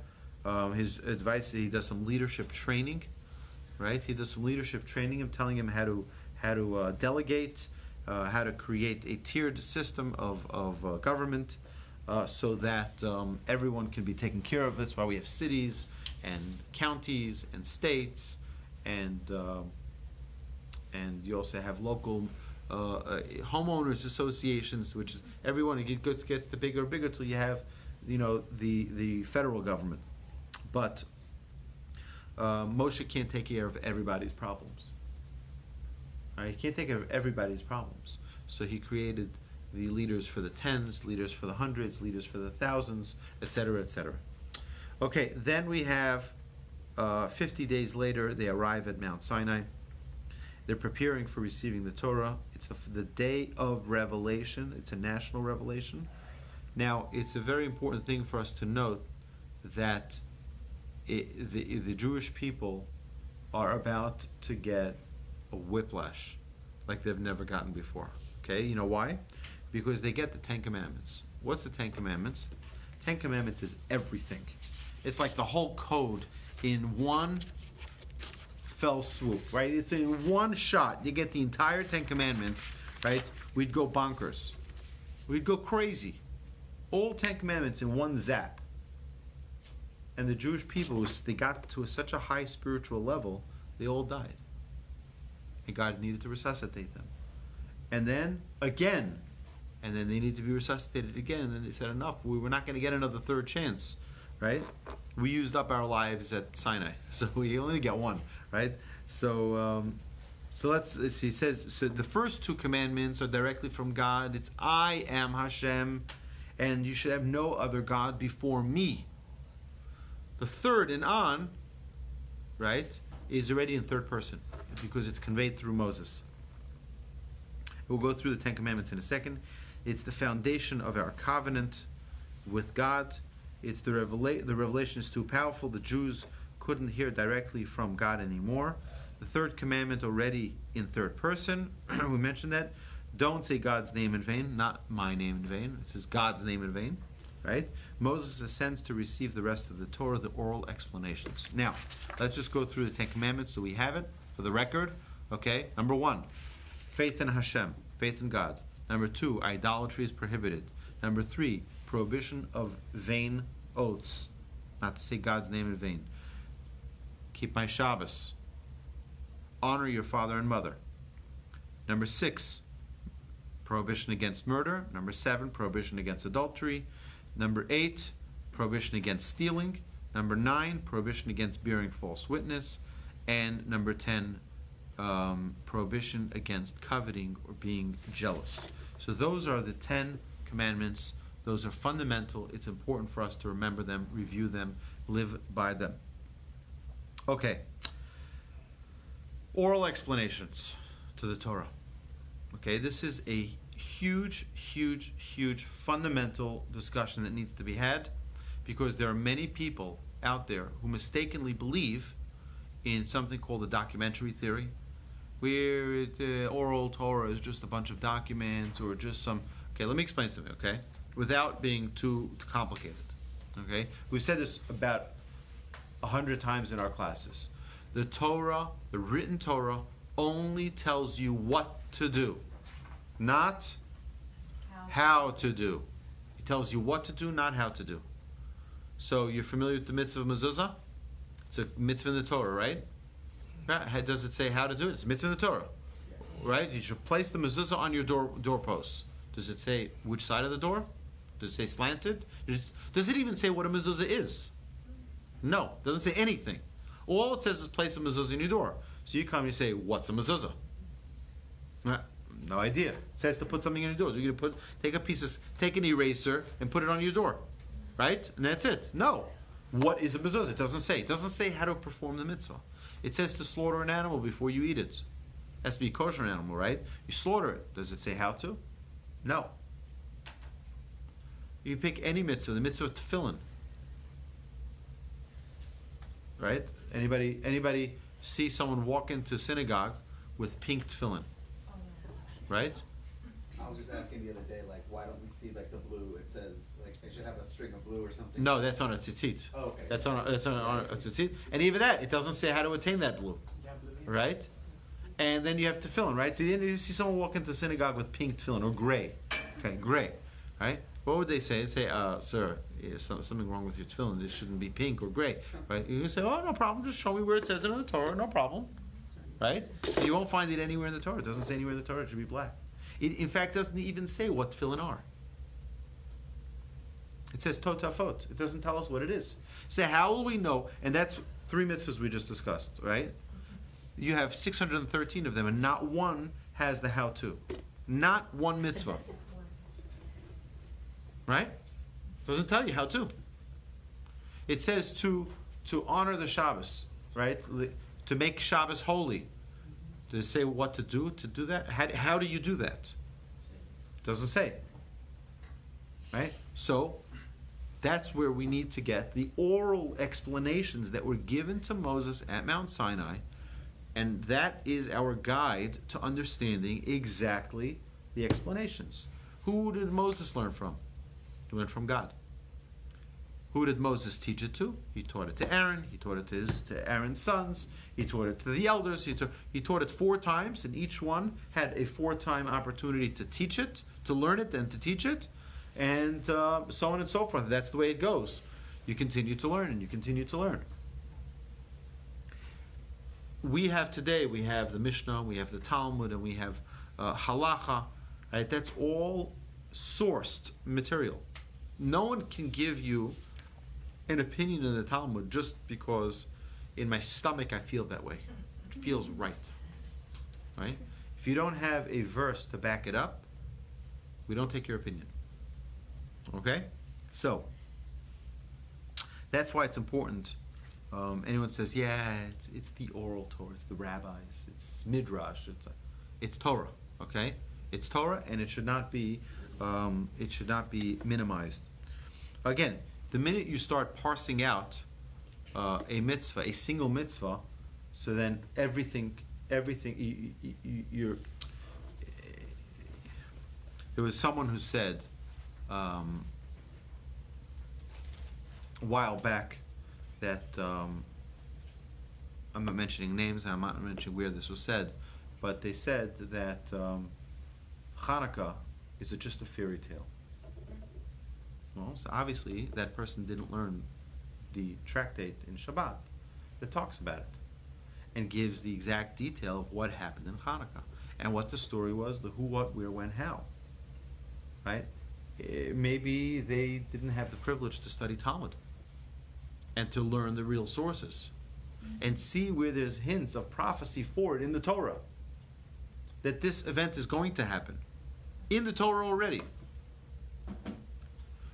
His advice, he does some leadership training. Right? He does some leadership training, telling him how to delegate, how to create a tiered system of government so that everyone can be taken care of. That's why we have cities and counties and states, and you also have local homeowners associations, which is everyone. It gets the bigger and bigger till you have, the federal government. But Moshe can't take care of everybody's problems. He can't take care of everybody's problems. So he created the leaders for the tens, leaders for the hundreds, leaders for the thousands, etc., etc. Okay, then we have 50 days later, they arrive at Mount Sinai. They're preparing for receiving the Torah. It's the day of revelation. It's a national revelation. Now, it's a very important thing for us to note that the Jewish people are about to get a whiplash like they've never gotten before. Okay, you know why? Because they get the 10 Commandments. What's the 10 Commandments? 10 Commandments is everything. It's like the whole code in one fell swoop, right? It's in one shot. You get the entire 10 Commandments, right? We'd go bonkers. We'd go crazy. All 10 Commandments in one zap. And the Jewish people, they got to such a high spiritual level, they all died. And God needed to resuscitate them. And then, again, and then they need to be resuscitated again. And then they said, enough. We were not going to get another third chance, right? We used up our lives at Sinai, so we only get one, right? So So let's see. He says, so the first two commandments are directly from God. It's I am Hashem, and you should have no other God before me. The third and on, right, is already in third person because it's conveyed through Moses. We'll go through the Ten Commandments in a second. It's the foundation of our covenant with God. It's the revelation is too powerful. The Jews couldn't hear directly from God anymore. The third commandment already in third person. We mentioned that. Don't say God's name in vain, not my name in vain. It says God's name in vain, right? Moses ascends to receive the rest of the Torah, the oral explanations. Now, let's just go through the Ten Commandments so we have it for the record. Okay, number 1, faith in Hashem, faith in God. Number 2, idolatry is prohibited. Number 3, prohibition of vain oaths, not to say God's name in vain. Keep my Shabbos. Honor your father and mother. Number 6, prohibition against murder. Number 7, prohibition against adultery. Number 8, prohibition against stealing. Number 9, prohibition against bearing false witness. And number 10, prohibition against coveting or being jealous. So those are the 10 commandments. Those are fundamental. It's important for us to remember them, review them, live by them. Okay. Oral explanations to the Torah. Okay, this is a huge, huge, huge fundamental discussion that needs to be had because there are many people out there who mistakenly believe in something called the documentary theory, where the oral Torah is just a bunch of documents or just some... Okay, let me explain something, okay? Without being too complicated, okay? We've said this about 100 times in our classes. The Torah, the written Torah, only tells you what to do, not how to do. It tells you what to do, not how to do. So you're familiar with the mitzvah of mezuzah? It's a mitzvah in the Torah, right? Does it say how to do it? It's a mitzvah in the Torah, right? You should place the mezuzah on your doorpost. Does it say which side of the door? Does it say slanted? Does it even say what a mezuzah is? No, it doesn't say anything. All it says is place a mezuzah in your door. So you come and you say, what's a mezuzah? No idea. It says to put something in your door. You're going to take an eraser and put it on your door, right? And that's it. No. What is a mezuzah? It doesn't say. It doesn't say how to perform the mitzvah. It says to slaughter an animal before you eat it. It has to be a kosher animal, right? You slaughter it. Does it say how to? No. You pick any mitzvah, the mitzvah of tefillin. Right? Anybody see someone walk into synagogue with pink tefillin? Right? I was just asking the other day, like, why don't we see like the blue? It says like it should have a string of blue or something. No, that's on a tzitzit. Oh, okay. That's on a tzitzit. And even that, it doesn't say how to attain that blue. Right? And then you have tefillin, right? So you see someone walk into synagogue with pink tefillin or gray. Okay, gray. Right? What would they say? They'd say, sir, there's something wrong with your tefillin. This shouldn't be pink or gray. Right? You can say, oh, no problem. Just show me where it says it in the Torah. No problem. Right? And you won't find it anywhere in the Torah. It doesn't say anywhere in the Torah it should be black. It, in fact, doesn't even say what tefillin are. It says totafot. It doesn't tell us what it is. So how will we know? And that's 3 mitzvahs we just discussed, right? You have 613 of them, and not one has the how-to. Not one mitzvah. Right? Doesn't tell you how to. It says to honor the Shabbos, right? To make Shabbos holy. Does it say what to do that? How do you do that? It doesn't say. Right? So, that's where we need to get the oral explanations that were given to Moses at Mount Sinai, and that is our guide to understanding exactly the explanations. Who did Moses learn from? He learned from God. Who did Moses teach it to? He taught it to Aaron. He taught it to Aaron's sons. He taught it to the elders. He taught it 4 times, and each one had a 4-time opportunity to teach it, to learn it, and to teach it, and so on and so forth. That's the way it goes. You continue to learn, and you continue to learn. We have the Mishnah, we have the Talmud, and we have Halacha. Right? That's all sourced material. No one can give you an opinion in the Talmud just because in my stomach I feel that way. It feels right. right? If you don't have a verse to back it up, we don't take your opinion. Okay? So, that's why it's important. Anyone says, yeah, it's the oral Torah, it's the rabbis, it's midrash, it's Torah. Okay? It's Torah, and it should not be minimized. Again, the minute you start parsing out a mitzvah, a single mitzvah, so then everything you're. There was someone who said a while back that I'm not mentioning names, I'm not mentioning where this was said, but they said that Hanukkah is just a fairy tale. Well, so obviously that person didn't learn the tractate in Shabbat that talks about it and gives the exact detail of what happened in Hanukkah and what the story was, the who, what, where, when, how. Right? Maybe they didn't have the privilege to study Talmud and to learn the real sources and see where there's hints of prophecy for it in the Torah, that this event is going to happen in the Torah already.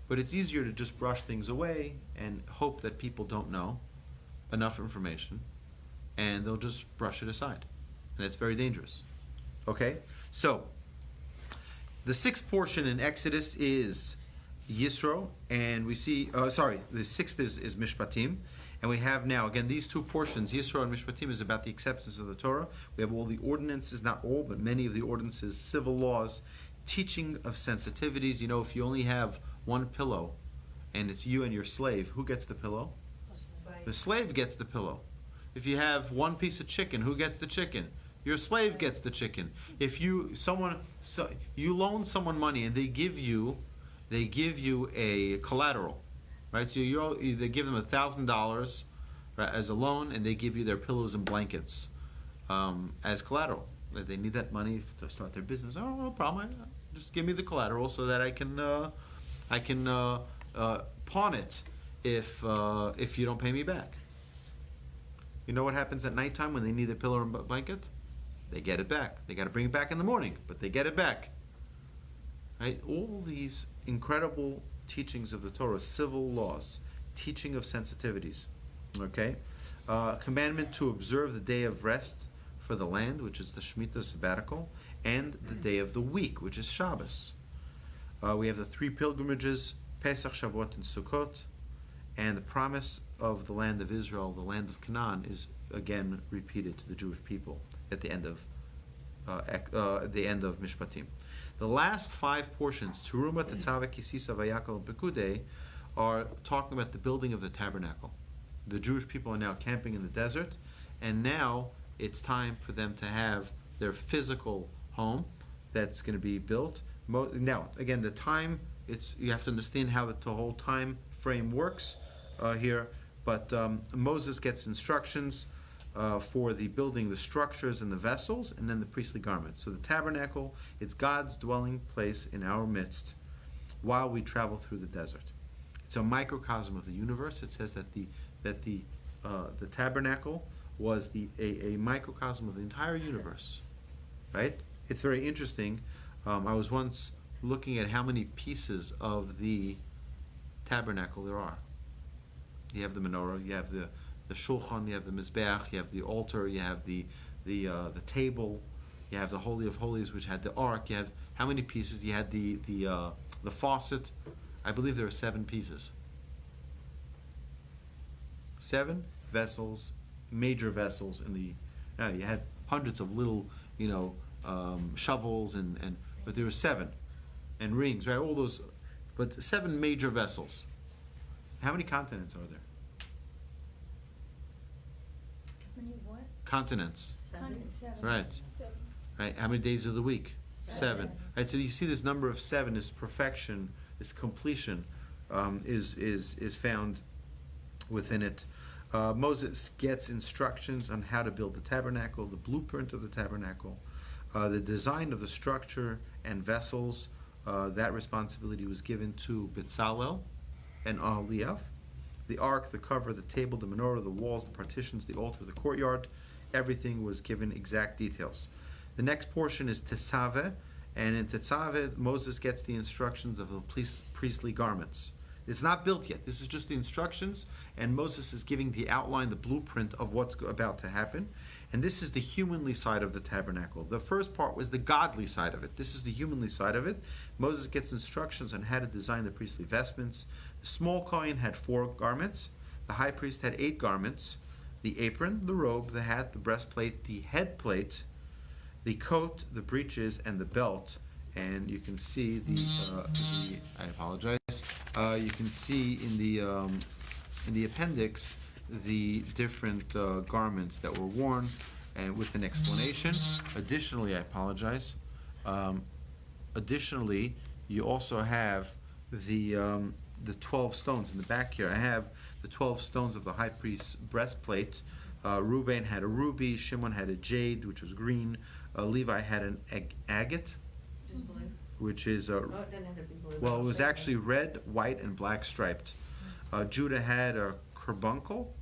But it's easier to just brush things away and hope that people don't know enough information, and they'll just brush it aside. And that's very dangerous. Okay? So, the sixth portion in Exodus is Yisro, and we see, the sixth is Mishpatim. And we have now, again, these two portions, Yisro and Mishpatim, is about the acceptance of the Torah. We have all the ordinances, not all, but many of the ordinances, civil laws, teaching of sensitivities. You know, if you only have one pillow and it's you and your slave, who gets the pillow? The slave gets the pillow. If you have one piece of chicken, who gets the chicken? Your slave gets the chicken. If you loan someone money and they give you a collateral, right? So they give them $1,000 as a loan, and they give you their pillows and blankets as collateral. They need that money to start their business. Oh, no problem. Just give me the collateral so that I can pawn it if you don't pay me back. You know what happens at nighttime when they need a pillow and blanket? They get it back. They got to bring it back in the morning, but they get it back. Right? All these incredible teachings of the Torah, civil laws, teaching of sensitivities. Okay, commandment to observe the day of rest for the land, which is the Shemitah sabbatical, and the day of the week, which is Shabbos. We have the three pilgrimages, Pesach, Shavuot, and Sukkot, and the promise of the land of Israel, the land of Canaan, is again repeated to the Jewish people at the end of Mishpatim. The last five portions, Teruma, Tetzaveh, Kisisa, Vayakal, and Pekude, are talking about the building of the tabernacle. The Jewish people are now camping in the desert, and now it's time for them to have their physical home that's going to be built. Now, again, the time, you have to understand how the whole time frame works here, but Moses gets instructions for the building the structures and the vessels, and then the priestly garments. So the tabernacle, it's God's dwelling place in our midst while we travel through the desert. It's a microcosm of the universe. It says that the tabernacle was a microcosm of the entire universe, right? It's very interesting. I was once looking at how many pieces of the tabernacle there are. You have the menorah, you have the shulchan, you have the mizbeach, you have the altar, you have the table, you have the Holy of Holies, which had the ark. You have how many pieces? You had the faucet. I believe there are 7 pieces. 7 vessels, major vessels in the. Now you had hundreds of little, shovels but there were 7, and rings, right? All those, but 7 major vessels. How many continents are there? Many what? Continents. 7. Right. 7. Right. How many days of the week? 7. Right. So you see this number of 7 is perfection, is completion, is found within it. Moses gets instructions on how to build the tabernacle, the blueprint of the tabernacle, the design of the structure and vessels. That responsibility was given to Bezalel and Aholiab. The ark, the cover, the table, the menorah, the walls, the partitions, the altar, the courtyard, everything was given exact details. The next portion is Tetzaveh, and in Tetzaveh, Moses gets the instructions of the priestly garments. It's not built yet. This is just the instructions, and Moses is giving the outline, the blueprint of what's about to happen. And this is the humanly side of the tabernacle. The first part was the godly side of it. This is the humanly side of it. Moses gets instructions on how to design the priestly vestments. The small Kohen had 4 garments. The high priest had 8 garments. The apron, the robe, the hat, the breastplate, the headplate, the coat, the breeches, and the belt. And you can see I apologize. You can see in the appendix the different garments that were worn, and with an explanation. Additionally, I apologize. Additionally, you also have the 12 stones in the back here. I have the 12 stones of the high priest's breastplate. Reuben had a ruby. Shimon had a jade, which was green. Levi had an agate, Just blue. which is Oh, it doesn't have to be blue. well, it was actually red, white, and black striped. Judah had a carbuncle,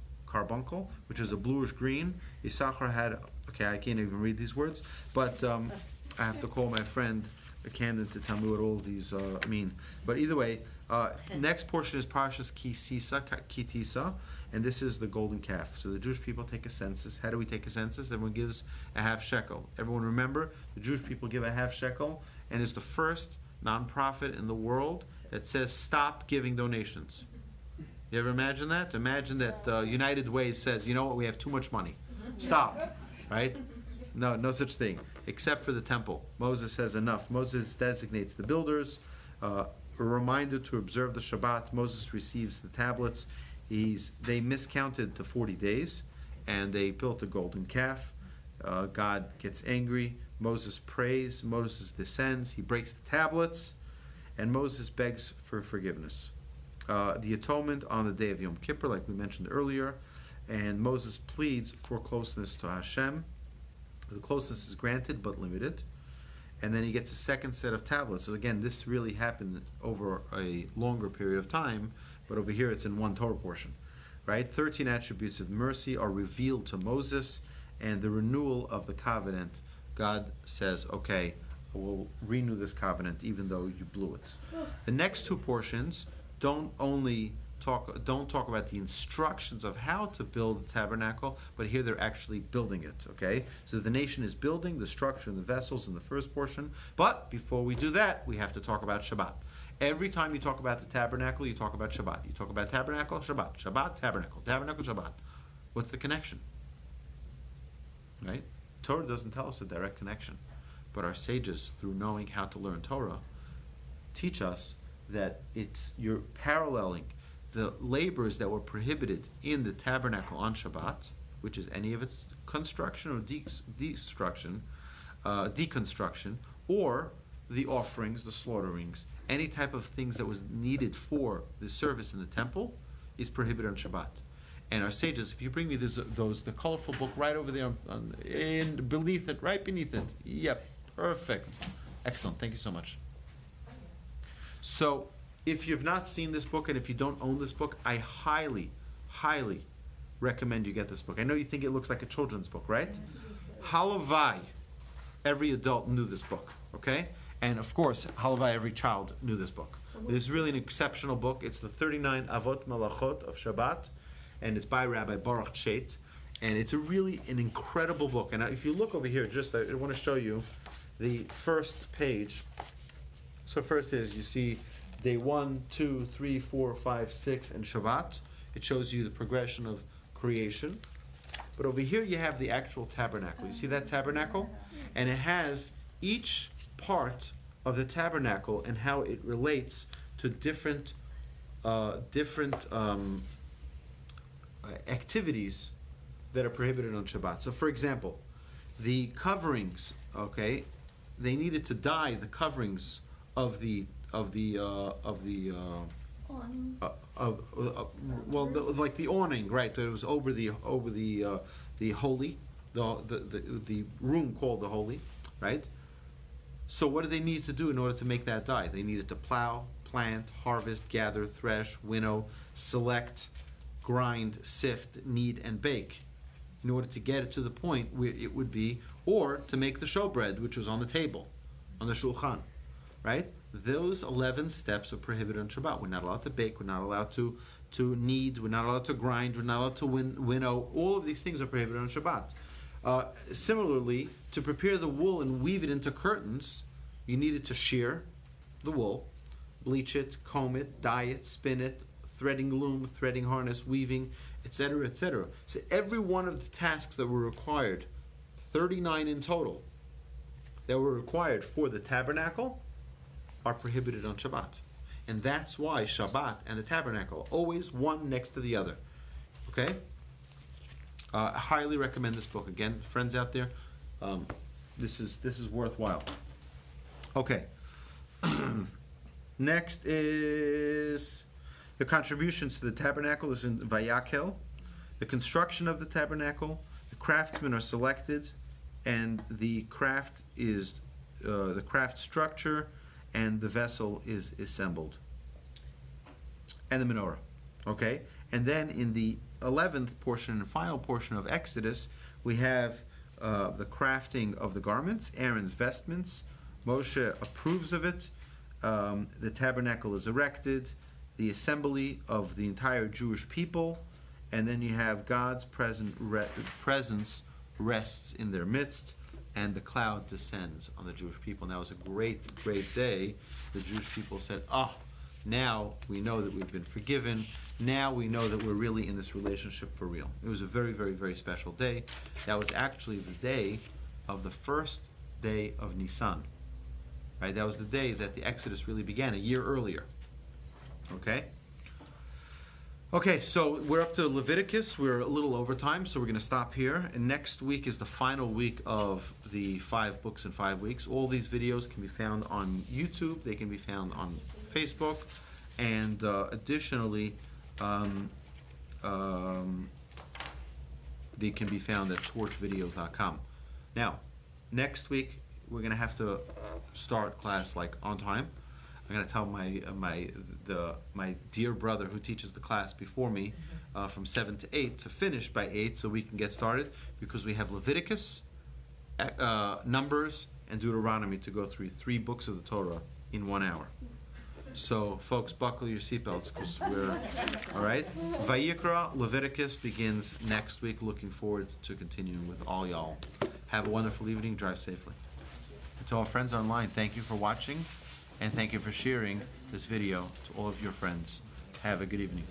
which is a bluish green. Issachar had, okay, I can't even read these words, but I have to call my friend Camden to tell me what all these mean. But either way, next portion is Parshas Kitisa, and this is the golden calf. So the Jewish people take a census. How do we take a census? Everyone gives a half shekel. Everyone remember, the Jewish people give a half shekel, and it's the first nonprofit in the world that says stop giving donations. You ever imagine that? Imagine that United Way says, you know what, we have too much money. Stop. Right? No such thing. Except for the temple. Moses says enough. Moses designates the builders. A reminder to observe the Shabbat. Moses receives the tablets. They miscounted to 40 days, and they built a golden calf. God gets angry. Moses prays. Moses descends. He breaks the tablets, and Moses begs for forgiveness. The atonement on the day of Yom Kippur, like we mentioned earlier, and Moses pleads for closeness to Hashem. The closeness is granted but limited, and then he gets a second set of tablets. So again, this really happened over a longer period of time, but over here it's in one Torah portion, right? 13 attributes of mercy are revealed to Moses, and the renewal of the covenant. God says, okay, we'll renew this covenant even though you blew it. The next 2 portions don't talk about the instructions of how to build the tabernacle, but here they're actually building it, okay? So the nation is building the structure and the vessels in the first portion, but before we do that, we have to talk about Shabbat. Every time you talk about the tabernacle, you talk about Shabbat. You talk about tabernacle, Shabbat. Shabbat, tabernacle. Tabernacle, Shabbat. What's the connection? Right? Torah doesn't tell us a direct connection, but our sages, through knowing how to learn Torah, teach us that you're paralleling the labors that were prohibited in the tabernacle on Shabbat, which is any of its construction or deconstruction, or the offerings, the slaughterings, any type of things that was needed for the service in the temple is prohibited on Shabbat. And our sages, if you bring me the colorful book right over there, beneath it, right beneath it. Yep, perfect. Excellent, thank you so much. So, if you've not seen this book and if you don't own this book, I highly, highly recommend you get this book. I know you think it looks like a children's book, right? Halavai, every adult knew this book, okay? And of course, Halavai, every child knew this book. It's really an exceptional book. It's the 39 Avot Malachot of Shabbat, and it's by Rabbi Baruch Shait. And it's an incredible book. And if you look over here, I want to show you the first page. So first is, you see day 1, 2, 3, 4, 5, 6, and Shabbat. It shows you the progression of creation. But over here you have the actual tabernacle. You see that tabernacle? And it has each part of the tabernacle and how it relates to different activities that are prohibited on Shabbat. So for example, the coverings, okay, they needed to dye the coverings of the like the awning, right? It was over the holy, the room called the holy, right? So what did they need to do in order to make that dye? They needed to plow, plant, harvest, gather, thresh, winnow, select, grind, sift, knead, and bake. in order to get it to the point where it would be, or to make the showbread, which was on the table, on the shulchan, right? Those 11 steps are prohibited on Shabbat. We're not allowed to bake, we're not allowed to knead, we're not allowed to grind, we're not allowed to winnow. All of these things are prohibited on Shabbat. Similarly, to prepare the wool and weave it into curtains, you needed to shear the wool, bleach it, comb it, dye it, spin it, threading loom, threading harness, weaving, etc., etc. So every one of the tasks that were required, 39 in total, that were required for the tabernacle, are prohibited on Shabbat. And that's why Shabbat and the tabernacle are always one next to the other. Okay? I highly recommend this book. Again, friends out there, this is worthwhile. Okay. Next is the contributions to the tabernacle is in Vayakel. The construction of the tabernacle, the craftsmen are selected, and the craft is the craft structure, and the vessel is assembled, and the menorah. Okay, and then in the 11th portion and final portion of Exodus, we have the crafting of the garments, Aaron's vestments. Moshe approves of it. The tabernacle is erected, the assembly of the entire Jewish people, and then you have God's presence rests in their midst, and the cloud descends on the Jewish people. And that was a great, great day. The Jewish people said, now we know that we've been forgiven. Now we know that we're really in this relationship for real. It was a very, very, very special day. That was actually the day of the first day of Nisan. Right? That was the day that the Exodus really began, a year earlier. Okay? Okay, so we're up to Leviticus. We're a little over time, so we're going to stop here. And next week is the final week of the 5 books in 5 weeks. All these videos can be found on YouTube. They can be found on Facebook. And additionally, they can be found at torchvideos.com. Now, next week, we're going to have to start class like on time. I'm going to tell my dear brother who teaches the class before me from 7 to 8 to finish by 8 so we can get started, because we have Leviticus, Numbers, and Deuteronomy to go through 3 books of the Torah in 1 hour. So, folks, buckle your seatbelts, because we're all right. Vayikra, Leviticus begins next week. Looking forward to continuing with all y'all. Have a wonderful evening. Drive safely. And to our friends online, thank you for watching, and thank you for sharing this video to all of your friends. Have a good evening.